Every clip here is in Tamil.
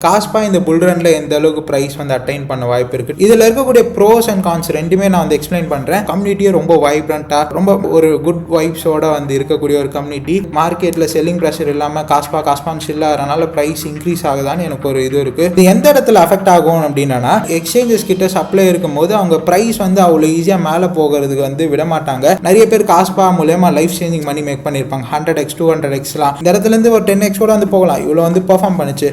காஸ்பா இந்த புல் ரன்ல எந்த அளவுக்கு பிரைஸ் வந்து அட்டைன் பண்ண வாய்ப்பு இருக்கு, இதுல இருக்கக்கூடிய ப்ரோஸ் அண்ட் கான்ஸ் ரெண்டுமே நான் வந்து எக்ஸ்பிளைன் பண்றேன். கம்யூனிட்டியே ரொம்ப வைப்ரண்டா, ரொம்ப ஒரு குட் வைப்ஸோட வந்து இருக்கக்கூடிய ஒரு கம்யூனிட்டி. மார்க்கெட்ல செல்லிங் ப்ரெஷர் இல்லாம காஸ்பான்னு சில் ஆகிறனால பிரைஸ் இன்க்ரீஸ் ஆகுதான்னு எனக்கு ஒரு இது இருக்கு. இது எந்த இடத்துல அஃபெக்ட் ஆகும் அப்படின்னா, எக்ஸ்சேஞ்சஸ் கிட்ட சப்ளை இருக்கும் போது அவங்க பிரைஸ் வந்து அவ்வளவு ஈஸியா மேல போகிறதுக்கு வந்து விட மாட்டாங்க. நிறைய பேர் காஸ்பா மூலமா லைஃப் சேஞ்சிங் மணி மேக் பண்ணிருப்பாங்க. 100x 200xலாம் இந்த இடத்துல இருந்து ஒரு 10x கூட வந்து போகலாம். இவ்வளவு வந்து பெர்ஃபார்ம் பண்ணுச்சு.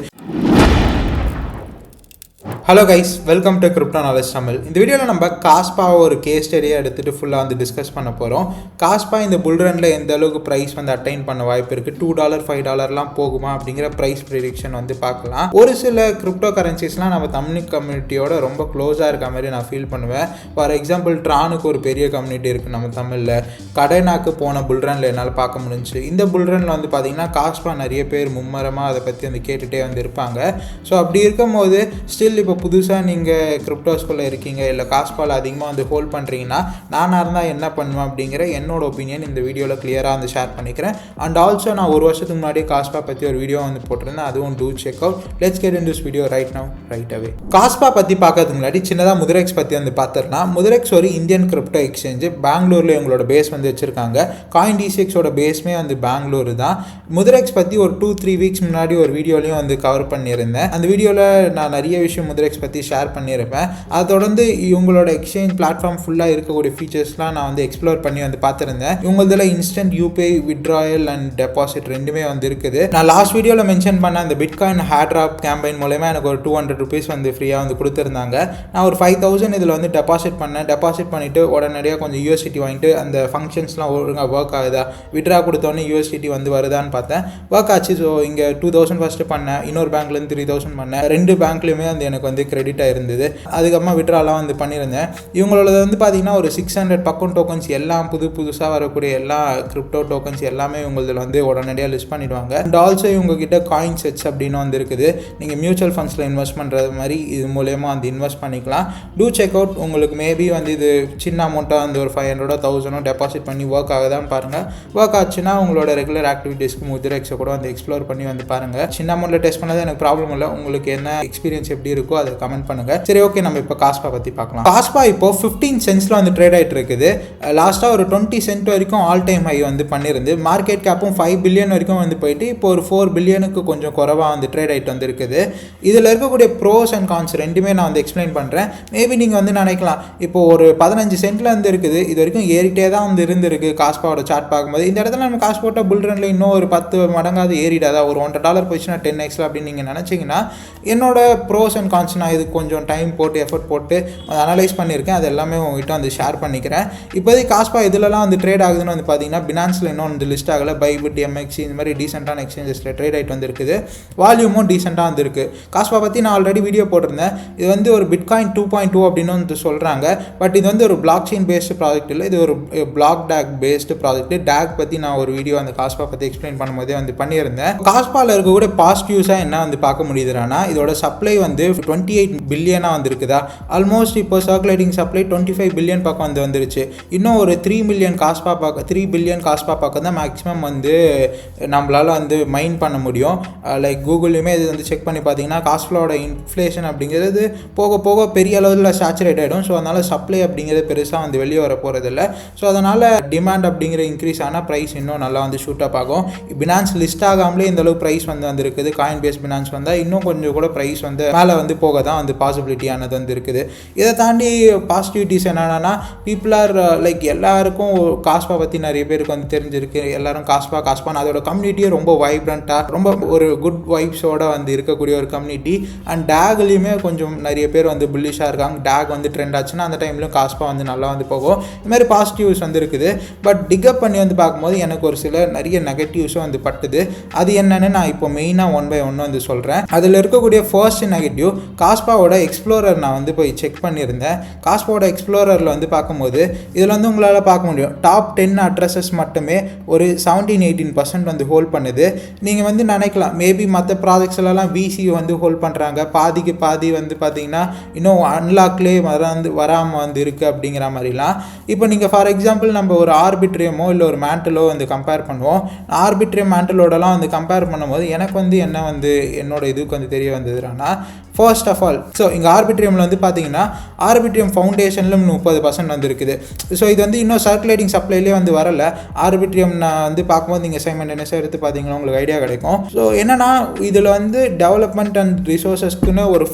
Hello guys, welcome to crypto knowledge Tamil. இந்த வீடியோவில் நம்ம காஸ்பாவை ஒரு கேஸ் ஸ்டடியாக எடுத்துகிட்டு ஃபுல்லாக வந்து டிஸ்கஸ் பண்ண போகிறோம். காஸ்பா இந்த புல் ரனில் எந்த அளவுக்கு ப்ரைஸ் வந்து அட்டைன் பண்ண வாய்ப்பு இருக்குது, $2 $5 போகுமா அப்படிங்கிற ப்ரைஸ் ப்ரிடிக்ஷன் வந்து பார்க்கலாம். ஒரு சில கிரிப்டோ கரன்சிஸ்லாம் நம்ம தமிழ் கம்யூனிட்டியோட ரொம்ப க்ளோஸாக இருக்க மாதிரி நான் ஃபீல் பண்ணுவேன். ஃபார் எக்ஸாம்பிள் ட்ரானுக்கு ஒரு பெரிய கம்யூனிட்டி இருக்குது நம்ம தமிழில். கடைனாக்கு போன புல் ரனில் என்னால் பார்க்க முடிஞ்சு. இந்த புல் ரனில் வந்து பார்த்திங்கன்னா காஸ்பா நிறைய பேர் மும்மரமாக அதை பற்றி வந்து கேட்டுகிட்டே வந்து இருப்பாங்க. ஸோ அப்படி இருக்கும் போது ஸ்டில் இப்போ புதுசாக நீங்கள் கிரிப்டோஸ்குள்ளே இருக்கீங்க, இல்லை காஸ்பாவில் அதிகமாக வந்து ஹோல்ட் பண்ணுறீங்கன்னா நானாக இருந்தால் என்ன பண்ணுவேன் அப்படிங்கிற என்னோட ஒப்பீனியன் இந்த வீடியோவில் கிளியராக வந்து ஷேர் பண்ணிக்கிறேன். அண்ட் ஆல்சோ நான் ஒரு வருஷத்துக்கு முன்னாடி காஸ்பா பற்றி ஒரு வீடியோ வந்து போட்டிருந்தேன், அதுவும் to check out. Let's get in this video right now right away. Kaspa பற்றி பார்க்கறதுக்கு முன்னாடி சின்னதாக முத்ரெக்ஸ் பற்றி வந்து பார்த்துருந்தா. முத்ரெக்ஸ் ஒரு இந்தியன் கிரிப்டோ எக்ஸ்சேஞ்சு. பெங்களூரில் எங்களோட பேஸ் வந்து வச்சுருக்காங்க. CoinDCXோட பேஸ்மே வந்து பெங்களூர் தான். முத்ரெக்ஸ் பற்றி ஒரு 2-3 வீக்ஸ் முன்னாடி ஒரு வீடியோலையும் வந்து கவர் பண்ணியிருந்தேன். அந்த வீடியோவில் நான் நிறைய விஷயம் முத்ரெக்ஸ் பற்றி ஷேர் பண்ணியிருப்பேன். அதை தொடர்ந்து இவங்களோட எக்ஸ்சேஞ்ச் பிளாட்ஃபார்ம் ஃபுல்லாக இருக்கக்கூடிய ஃபீச்சர்ஸ்லாம் நான் வந்து எக்ஸ்ப்ளோர் பண்ணி வந்து பார்த்துருந்தேன். இவங்களதில் instant UPI withdrawal and deposit ரெண்டுமே வந்து இருக்குது. நான் லாஸ்ட் வீடியோவில் மென்ஷன் பண்ண அந்த பிட்காயின் ஹேட்ராப் கேம்பெயின் மூலமா எனக்கு ஒரு $200 வந்து ஃப்ரீயாக வந்து கொடுத்துருந்தாங்க. நான் ஒரு 5000 இதில் வந்து டெபாசிட் பண்ணேன். டெபாசிட் பண்ணிவிட்டு உடனடியாக கொஞ்சம் யூஎஸ்டிடி வாங்கிட்டு அந்த ஃபங்க்ஷன்ஸ்லாம் ஒழுங்காக ஒர்க் ஆகுதா, விட்ரா கொடுத்தோன்னே யூஎஸ்டிடி வந்து வருதான்னு பார்த்தேன். ஒர்க் ஆச்சு. ஸோ இங்கே 2000 ஃபஸ்ட்டு பண்ணேன், இன்னொரு பேங்க்லேருந்து 3000 பண்ணேன். ரெண்டு பேங்க்லையுமே வந்து எனக்கு வந்து கிரெடிட்டாக இருந்தது. அதுக்கப்புறமா விட்ராலாம் வந்து பண்ணியிருந்தேன். இவங்களோட வந்து பார்த்தீங்கன்னா ஒரு 600 பக்கம் டோக்கன்ஸ் எல்லாம் புதுசாக வரக்கூடிய எல்லா கிரிப்டோ டோக்கன்ஸ் எல்லாமே இவங்களதில் வந்து உடனடியாக லிஸ்ட் பண்ணிடுவாங்க. அண்ட் ஆல்சோ இவங்க கிட்ட காயின் செட்ஸ் அப்படின்னு வந்து இருக்குது. நீங்கள் மியூச்சுவல் ஃபண்ட்ஸில் இன்வெஸ்ட் பண்ணுறது மாதிரி இது மூலயமா வந்து இன்வெஸ்ட் பண்ணிக்கலாம். Do check out. உங்களுக்கு மேபி வந்து இது சின்ன அமௌண்ட்டாக வந்து ஒரு 500 1000 டெபாசிட் பண்ணி ஒர்க் ஆகுதான்னு பாருங்கள். ஒர்க் ஆச்சுன்னா உங்களோட ரெகுலர் ஆக்டிவிட்டீஸ்க்கு முத்ரெக்ஸை கூட வந்து எக்ஸ்ப்ளோர் பண்ணி வந்து பாருங்கள். சின்ன அமௌண்ட்டில் டெஸ்ட் பண்ணது எனக்கு ப்ராப்ளம் இல்லை. உங்களுக்கு என்ன எக்ஸ்பீரியன்ஸ் எப்படி இருக்கோ அதை கமெண்ட் பண்ணுங்க. சரி, ஓகே, நம்ம இப்போ காஸ்பா பற்றி பார்க்கலாம். காஸ்பா இப்போ 15 சென்ட்ஸ்ல வந்து ட்ரேட் ஆகிட்டு இருக்குது. லாஸ்ட்டாக ஒரு 20 சென்ட் வரைக்கும் ஆல் டைம் ஹை வந்து பண்ணியிருந்து மார்க்கெட் கேப்பும் 5 பில்லியன் வரைக்கும் வந்து போயிட்டு இப்போ ஒரு 4 பில்லியனுக்கு கொஞ்சம் குறைவாக வந்து ட்ரேட் ஆகிட்டு வந்து இருக்குது. இதில் இருக்கக்கூடிய ப்ரோஸ் அண்ட் கான்ஸ் ரெண்டுமே நான் வந்து எக்ஸ்பிளைன் பண்ணுறேன். மேபி நீங்கள் வந்து நினைக்கலாம், இப்போ ஒரு 15 சென்ட்ல வந்து இருக்குது, இது வரைக்கும் ஏறிட்டே தான் வந்து இருந்திருக்கு காஸ்பாவோட சார்ட் பார்க்கும்போது. இந்த இடத்துல நம்ம காசு போட்டால் புல் ரன்ல இன்னும் ஒரு 10 மடங்காவது ஏறிடாதா, ஒரு $100 போயிடுச்சுன்னா 10x அப்படின்னு நீங்கள் நினச்சிங்கன்னா, என்னோட ப்ரோஸ் அண்ட் கான்ஸ் நான் இது கொஞ்சம் டைம் போட்டு எஃபர்ட் போட்டு அனலைஸ் பண்ணியிருக்கேன். அது எல்லாமே உங்கள்கிட்ட வந்து ஷேர் பண்ணிக்கிறேன். இப்போதைக்கு காஸ்பா இதிலலாம் வந்து ட்ரேட் ஆகுதுன்னு வந்து பார்த்தீங்கன்னா, பினான்ஸில் இன்னும் வந்து லிஸ்ட் ஆகலை. பைபிட், MX இந்த மாதிரி டீசெண்டான எக்ஸ்சேஞ்சஸில் ட்ரேட் ஆகிட்டு வந்து இருக்குது. வால்யூமும் டீசெண்டாக வந்து இருக்குது. காஸ்பா பற்றி நான் ஆல்ரெடி வீடியோ போட்டிருந்தேன். இது வந்து ஒரு பிட்காயின் 2.2 அப்படின்னு வந்து சொல்கிறாங்க. பட் இது வந்து ஒரு பிளாக் செயின் பேஸ்டு ப்ராஜெக்ட் இல்லை, இது ஒரு block tag based project. Tag பற்றி நான் ஒரு வீடியோ அந்த காஸ்பா பற்றி எக்ஸ்பிளைன் பண்ணும்போதே வந்து பண்ணியிருந்தேன். காஸ்பாவில் இருக்கக்கூடிய பாசிட்டிவ்ஸாக என்ன வந்து பார்க்க முடியுதுன்னா, இதோட சப்ளை வந்து 28 பில்லியனாக வந்து இருக்குதா. ஆல்மோஸ்ட் இப்போ சர்க்குலேட்டிங் சப்ளை 25 பில்லியன் பக்கம் வந்து வந்துருச்சு. இன்னும் ஒரு 3 பில்லியன் காஸ்பா பக்கம் தான் மேக்ஸிமம் வந்து நம்மளால் வந்து மைன் பண்ண முடியும். லைக் கூகுள்லையுமே இது வந்து செக் பண்ணி பார்த்தீங்கன்னா, காஸ்பாவோட இன்ஃப்ளேஷன் அப்படிங்கிறது போக போக பெரிய அளவில் சேச்சுரேட் ஆகிடும். ஸோ அதனால் சப்ளை அப்படிங்கிறது பெருசாக வந்து வெளியே வர போகிறதில்ல. ஸோ அதனால் டிமாண்ட் அப்படிங்கிற இன்க்ரீஸ் ஆனால் ப்ரைஸ் இன்னும் நல்லா வந்து ஷூட் அப் ஆகும். பினான்ஸ் லிஸ்ட் ஆகாமலே இந்த அளவு ப்ரைஸ் வந்து வந்துருக்குது. காயின் பேஸ் பினான்ஸ் வந்தால் இன்னும் கொஞ்சம் கூட ப்ரைஸ் வந்து மேலே வந்து போக தான் வந்து பாசிபிலிட்டியானது வந்து இருக்குது. இதை தாண்டி பாசிட்டிவிட்டிஸ் என்னென்னா, பீப்புள் ஆர் லைக் எல்லாருக்கும் காஸ்பா பற்றி நிறைய பேருக்கு வந்து தெரிஞ்சிருக்கு. எல்லாரும் காஸ்பான்னு அதோட கம்யூனிட்டியே ரொம்ப வைப்ரண்ட்டாக, ரொம்ப ஒரு குட் வைப்ஸோட வந்து இருக்கக்கூடிய ஒரு கம்யூனிட்டி. அண்ட் டேக்லையுமே கொஞ்சம் நிறைய பேர் வந்து புல்லிஷாக இருக்காங்க. டேக் வந்து ட்ரெண்ட் ஆச்சுன்னா அந்த டைம்லையும் காஸ்பா வந்து நல்லா வந்து போகும். இது மாதிரி பாசிட்டிவ்ஸ் வந்து இருக்குது. பட் டிகப் பண்ணி வந்து பார்க்கும்போது எனக்கு ஒரு சில நிறைய நெகட்டிவ்ஸும் வந்து பட்டுது. அது என்னென்னு நான் இப்போ மெயினாக 1 by 1 வந்து சொல்கிறேன். அதில் இருக்கக்கூடிய ஃபர்ஸ்ட் நெகட்டிவ், காஸ்பாவோட எக்ஸ்ப்ளோரர் நான் வந்து போய் செக் பண்ணியிருந்தேன். காஸ்பாவோட எக்ஸ்ப்ளோரரில் வந்து பார்க்கும்போது இதில் வந்து உங்களால் பார்க்க முடியும் டாப் 10 அட்ரஸஸ் மட்டுமே ஒரு 17-18% வந்து ஹோல்ட் பண்ணுது. நீங்கள் வந்து நினைக்கலாம் மேபி மற்ற ப்ராஜெக்ட்ஸ்லாம் விசி வந்து ஹோல்ட் பண்ணுறாங்க, பாதிக்கு பாதி வந்து பார்த்தீங்கன்னா இன்னும் அன்லாக்லேயே வராமல் வந்து இருக்குது அப்படிங்கிற மாதிரிலாம். இப்போ நீங்கள் ஃபார் எக்ஸாம்பிள் நம்ம ஒரு ஆர்பிட்ரியமோ இல்லை ஒரு மேண்டலோ வந்து கம்பேர் பண்ணுவோம். ஆர்பிட்ரியம் மேண்டலோடலாம் வந்து கம்பேர் பண்ணும்போது எனக்கு வந்து என்ன வந்து என்னோட இதுக்கு வந்து தெரிய வந்ததுன்னா, ஃபர்ஸ்ட் ஆஃப் ஆல் ஸோ இங்கே ஆர்பிட்ரியமில் வந்து பார்த்தீங்கன்னா ஆர்பிட்ரியம் ஃபவுண்டேஷனில் 30% வந்து இருக்குது. ஸோ இது வந்து இன்னும் சர்க்குலேட்டிங் சப்ளைலேயே வந்து வரலை. ஆர்பிட்ரியம் நான் வந்து பார்க்கும்போது நீங்கள் சைமல்டேனியஸாக எடுத்து பார்த்தீங்கன்னா உங்களுக்கு ஐடியா கிடைக்கும். ஸோ என்னென்னா இதில் வந்து டெவலப்மெண்ட் அண்ட் ரிசோர்ஸஸ்க்குன்னு ஒரு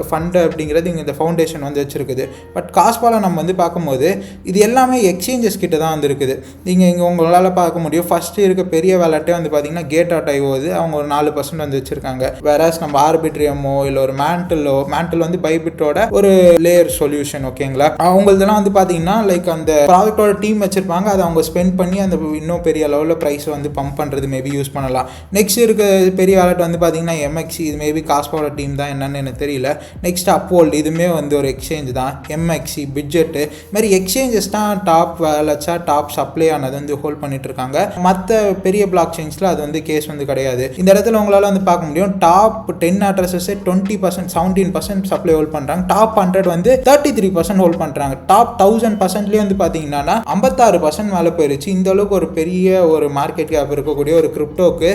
ஃபண்டு அப்படிங்கிறது இங்கே இந்த ஃபவுண்டேஷன் வந்து வச்சுருக்குது. பட் காஸ்பாவில் நம்ம வந்து பார்க்கும்போது இது எல்லாமே எக்ஸ்சேஞ்சஸ் கிட்ட தான் வந்து இருக்குது. நீங்கள் இங்கே உங்களால் பார்க்க முடியும் ஃபஸ்ட்டு இருக்க பெரிய வேலட்டே வந்து பார்த்தீங்கன்னா Gate.io அவங்க ஒரு 4% வந்து வச்சுருக்காங்க. வேறஸ் நம்ம ஆர்பிட்ரியமோ இல்லை ஒரு மேண்டல் வந்து பைபிட்டோட ஒரு லேயர் சொல்யூஷன் ஓகேங்களா, அவங்களதெல்லாம் வந்து பார்த்தீங்கன்னா லைக் அந்த ப்ராடக்டோட டீம் வச்சிருப்பாங்க, அதை அவங்க ஸ்பெண்ட் பண்ணி அந்த இன்னும் பெரிய லெவலில் ப்ரைஸ் வந்து பம்ப் பண்ணுறது மேபி யூஸ் பண்ணலாம். நெக்ஸ்ட் இருக்க பெரிய வேலட் வந்து பார்த்தீங்கன்னா MXC, இது மேபி காஸ்பாவோட டீம் தான் என்னன்னு எனக்கு தெரியல. நெக்ஸ்ட் அப்போல்ட், இதுவுமே வந்து ஒரு எக்ஸ்சேஞ்ச் தான். MXC, பிட்ஜெட்டு மாதிரி எக்ஸ்சேஞ்சஸ் தான் டாப் வேலட்ஸா டாப் சப்ளை ஆனது வந்து ஹோல்ட் பண்ணிட்டு இருக்காங்க. மற்ற பெரிய பிளாக் செயின்ஸில் அது வந்து கேஸ் வந்து கிடையாது. இந்த இடத்துல உங்களால் வந்து பார்க்க முடியும் டாப் 10 அட்ரஸஸே 17% சப்ளை ஹோல்ட் பண்ணுறாங்க. டாப் 100 வந்து 33% ஹோல்ட் பண்ணுறாங்க. டாப் 1000%லேயே வந்து பார்த்தீங்கன்னா 56% மேலே போயிருச்சு. இந்த அளவுக்கு ஒரு பெரிய ஒரு மார்க்கெட் கேப் இருக்கக்கூடிய ஒரு கிரிப்டோக்கு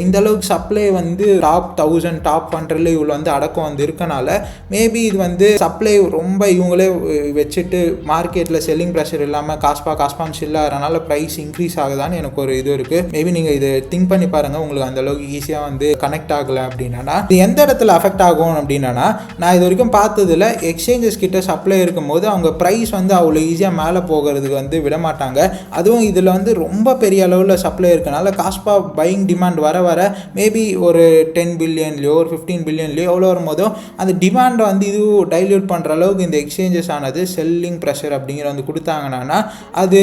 இந்த அளவுக்கு சப்ளை வந்து டாப் 1000 டாப் 100ல இவ்வளோ வந்து அடக்கம் வந்து இருக்கனால மேபி இது வந்து சப்ளை ரொம்ப இவங்களே வச்சுட்டு மார்க்கெட்டில் செல்லிங் ப்ரெஷர் இல்லாமல் காஸ்பான்னு சில்லாகிறனால ப்ரைஸ் இன்க்ரீஸ் ஆகுதான்னு எனக்கு ஒரு இது இருக்குது. மேபி நீங்கள் இது திங்க் பண்ணி பாருங்கள், உங்களுக்கு அந்த அளவுக்கு ஈஸியாக வந்து கனெக்ட் ஆகலை அப்படின்னா இது எந்த இடத்துல அஃபெக்ட் ஆகும் அப்படின்னா, நான் இது வரைக்கும் பார்த்ததில் எக்ஸ்சேஞ்சஸ் கிட்ட சப்ளை இருக்கும்போது அவங்க ப்ரைஸ் வந்து அவ்வளோ ஈஸியாக மேலே போகிறதுக்கு வந்து விட மாட்டாங்க. அதுவும் இதில் வந்து ரொம்ப பெரிய அளவில் சப்ளை இருக்கனால காஸ்பா பையிங் டிமாண்ட் வர மேபி ஒரு 10 பில்லியன்லையோ ஒரு 15 பில்லியன்லையோ எவ்வளோ வரும்போதோ அந்த டிமாண்டை வந்து இது டைல்யூட் பண்ணுற அளவுக்கு இந்த எக்ஸ்சேஞ்சஸ் ஆனது செல்லிங் ப்ரெஷர் அப்படிங்கிற வந்து கொடுத்தாங்கன்னா அது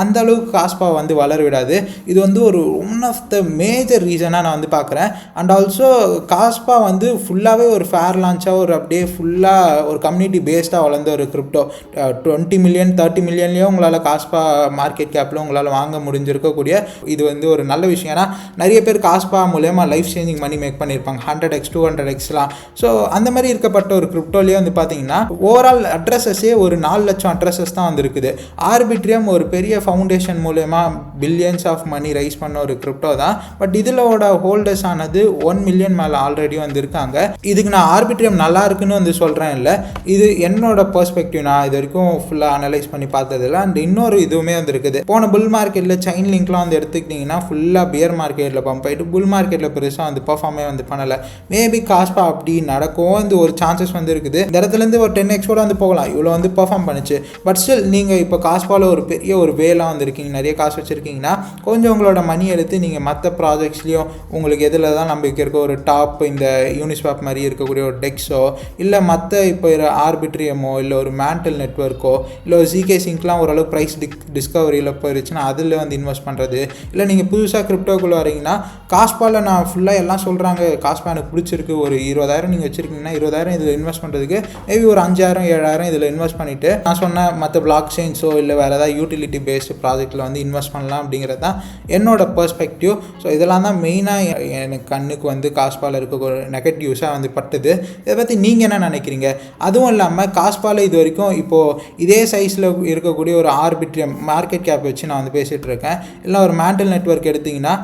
அந்த அளவுக்கு காஸ்பா வந்து வளர விடாது. இது வந்து ஒரு ஒன் ஆஃப் த மேஜர் ரீசனாக நான் வந்து பார்க்குறேன். அண்ட் ஆல்சோ காஸ்பா வந்து ஃபுல்லாகவே ஒரு ஃபேர் லான்ச்சாக ஒரு அப்படியே ஃபுல்லாக ஒரு கம்யூனிட்டி பேஸ்டாக வளர்ந்த ஒரு கிரிப்டோ 20 மில்லியன் 30 மில்லியன்லேயோ உங்களால் காஸ்பா மார்க்கெட் கேப்பில் உங்களால் வாங்க முடிஞ்சிருக்கக்கூடிய இது வந்து ஒரு நல்ல விஷயம். ஏன்னா நிறைய பேர் காஸ்பா மூலமா லைஃப் சேஞ்சிங் மணி மேக் பண்ணியிருப்பாங்க 100x 200xலாம். ஸோ அந்த மாதிரி இருக்கப்பட்ட ஒரு கிரிப்டோலேயே வந்து பார்த்தீங்கன்னா ஓவரால் அட்ரஸஸே ஒரு 4 லட்சம் அட்ரஸஸ் தான் வந்து இருக்குது. ஆர்பிட்ரியம் ஒரு பெரிய ஃபவுண்டேஷன் மூலமா பில்லியன்ஸ் ஆஃப் மணி ரைஸ் பண்ண ஒரு கிரிப்டோ தான். பட் இதிலோட ஹோல்டர்ஸ் ஆனது 1 மில்லியன் மேலே ஆல்ரெடி வந்து இருக்காங்க. இதுக்கு நான் ஆர்பிட்ரியம் நல்லா இருக்குன்னு வந்து சொல்கிறேன் இல்லை, இது என்னோட பெர்ஸ்பெக்டிவ். நான் இது வரைக்கும் ஃபுல்லாக அனலைஸ் பண்ணி பார்த்ததில்ல. அண்ட் இன்னொரு இதுவுமே வந்து இருக்குது. போன புல் மார்க்கெட்டில் செயின் லிங்க்லாம் வந்து எடுத்துக்கிட்டிங்கன்னா ஃபுல்லாக பியர் மார்க்கெட்டில் பம்ப் ஆகிட்டு புல் மார்க்கெட்டில் பெருசாக வந்து பர்ஃபார்மே வந்து பண்ணலை. மேபி காஸ்பா அப்படி நடக்கும் வந்து ஒரு சான்சஸ் வந்து இருக்குது. இந்த இடத்துலேருந்து ஒரு 10x கூட வந்து போகலாம், இவ்வளோ வந்து பர்ஃபார்ம் பண்ணிச்சு. பட் ஸ்டில் நீங்கள் இப்போ காஸ்பாவில் ஒரு பெரிய ஒரு வேலாம் வந்துருக்கீங்க, நிறைய காசு வச்சுருக்கீங்கன்னா கொஞ்சம் உங்களோட மணி எடுத்து நீங்கள் மற்ற ப்ராஜெக்ட்ஸ்லையும் உங்களுக்கு எதில் தான் நம்பிக்கை இருக்க ஒரு டாப் இந்த யூனிஸ்வாப் மாதிரி இருக்கக்கூடிய ஒரு டெக்ஸோ இல்லை மற்ற இப்போ ஆர்பிட்ரியமோ இல்லை ஒரு மேண்டல் நெட்வொர்க்கோ இல்லை ஒரு ஜிகே சிங்க்லாம் ஓரளவுக்கு ப்ரைஸ் டிஸ்கவரியில் போயிருச்சுன்னா அதில் வந்து இன்வெஸ்ட் பண்ணுறது. இல்லை நீங்கள் புதுசாக கிரிப்டோக்குள்ளே வரீங்கன்னா காஸ்பாவில் நான் ஃபுல்லாக எல்லாம் சொல்கிறாங்க காஸ்பா எனக்கு பிடிச்சிருக்கு, ஒரு 20,000 நீங்கள் வச்சுருக்கீங்கன்னா 20,000 இதில் இன்வெஸ்ட் பண்ணுறதுக்கு மேபி ஒரு 5,000 7,000 இதில் இன்வெஸ்ட் பண்ணிவிட்டு நான் சொன்ன மற்ற பிளாக் செயின்ஸோ இல்லை வேறு ஏதாவது யூட்டிலிட்டி பேஸ்டு ப்ராஜெக்ட்டில் வந்து இன்வெஸ்ட் பண்ணலாம் அப்படிங்கிறது தான் என்னோட பெர்ஸ்பெக்டிவ். ஸோ இதெல்லாம் தான் மெயினாக எனக்கு கண்ணுக்கு வந்து காஸ்பாவில் இருக்க ஒரு நெகட்டிவ்ஸாக வந்து பட்டுது. இதை பற்றி நீங்கள் என்ன நினைக்கிறீங்க? அதுவும் இல்லாமல் காஸ்பாவில் இது வரைக்கும் இப்போது இதே சைஸில் இருக்கக்கூடிய ஒரு ஆர்பிட்ரியம் மார்க்கெட் கேப் வச்சு நான் வந்து பேசிகிட்டு இருக்கேன். இல்லை ஒரு மேண்டல் நெட்வொர்க் எடுத்திங்கன்னா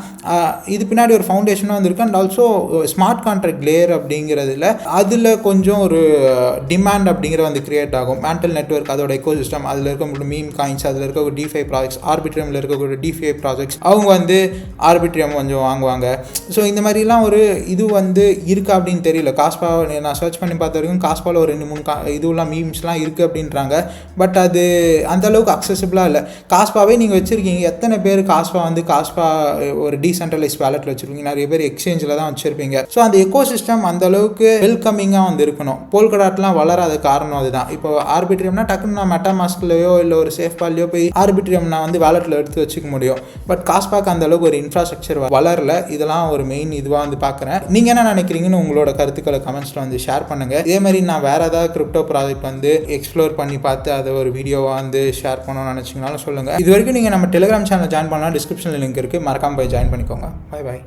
இது பின்னாடி ஒரு ஃபவுண்டேஷனும் வந்துருக்கு. And also smart contract layer அப்படிங்கிறதுல அதில் கொஞ்சம் ஒரு டிமாண்ட் அப்படிங்கிற வந்து கிரியேட் ஆகும். மேண்டல் நெட்வொர்க் அதோட எக்கோசிஸ்டம், அதில் இருக்கக்கூடிய மீம் காயின்ஸ், அதில் இருக்கக்கூடிய டிஃபை ப்ராஜெக்ட்ஸ், ஆர்பிட்ரியமில் இருக்கக்கூடிய டிஃபை ப்ராஜெக்ட்ஸ் அவங்க வந்து ஆர்பிட்ரியம் கொஞ்சம் வாங்குவாங்க. ஸோ இந்த மாதிரிலாம் ஒரு இது வந்து இருக்கா அப்படின்னு தெரியல. காஸ்பாவை நான் சர்ச் பண்ணி பார்த்த வரைக்கும் காஸ்பாவில் ஒரு 2-3 இதுவெல்லாம் மீம்ஸ்லாம் இருக்குது அப்படின்றாங்க. பட் அது அந்தளவுக்கு அக்சசிபிளாக இல்லை. காஸ்பாவே நீங்கள் வச்சுருக்கீங்க, எத்தனை பேர் காஸ்பா ஒரு டீசென்ட்ரலைஸ் வேலெட்டில் வச்சுருக்கீங்க, நிறைய பேர் எக்ஸ்சேஞ்சில் தான் வச்சுருப்பீங்க. ஸோ அந்த எக்கோசிஸ்டம் அந்தளவுக்கு வெல்கமிங்காக வந்து இருக்கணும். போல்கடாட்லாம் வளராத காரணம் அதுதான். இப்போ ஆர்பிட்ரியம்னா டக்குன்னு நான் மெட்டாமாஸ்க்லையோ இல்லை ஒரு சேஃபால்லையோ போய் ஆர்பிட்ரியம் நான் வந்து வேலெட்டில் எடுத்து வச்சுக்க முடியும். பட் காஸ்பாக்கு அந்தளவுக்கு ஒரு இன்ஃப்ராஸ்ட்ரக்சர் வளரல. இதெல்லாம் ஒரு மெயின் இதுவாக வந்து பார்க்குறேன். நீங்கள் என்ன நினைக்கிறீங்கன்னு உங்களோட கருத்துக்களை கருத்துக்களை கமெண்ட்ஸில் வந்து ஷேர் பண்ணுங்கள். இதே மாதிரி நான் வேறு ஏதாவது கிரிப்டோ ப்ராஜெக்ட் வந்து எக்ஸ்ப்ளோர் பண்ணி பார்த்து அதை ஒரு வீடியோவாக வந்து ஷேர் பண்ணணும்னு நினச்சிங்கனாலும் சொல்லுங்கள். இது வரைக்கும் நீங்கள் நம்ம டெலிகிராம் சேனல் ஜாயின் பண்ணலாம், டிஸ்கிரிப்ஷனில் லிங்க் இருக்குது, மறக்காமல் போய் ஜாயின் பண்ணிக்கோங்க. Bye bye.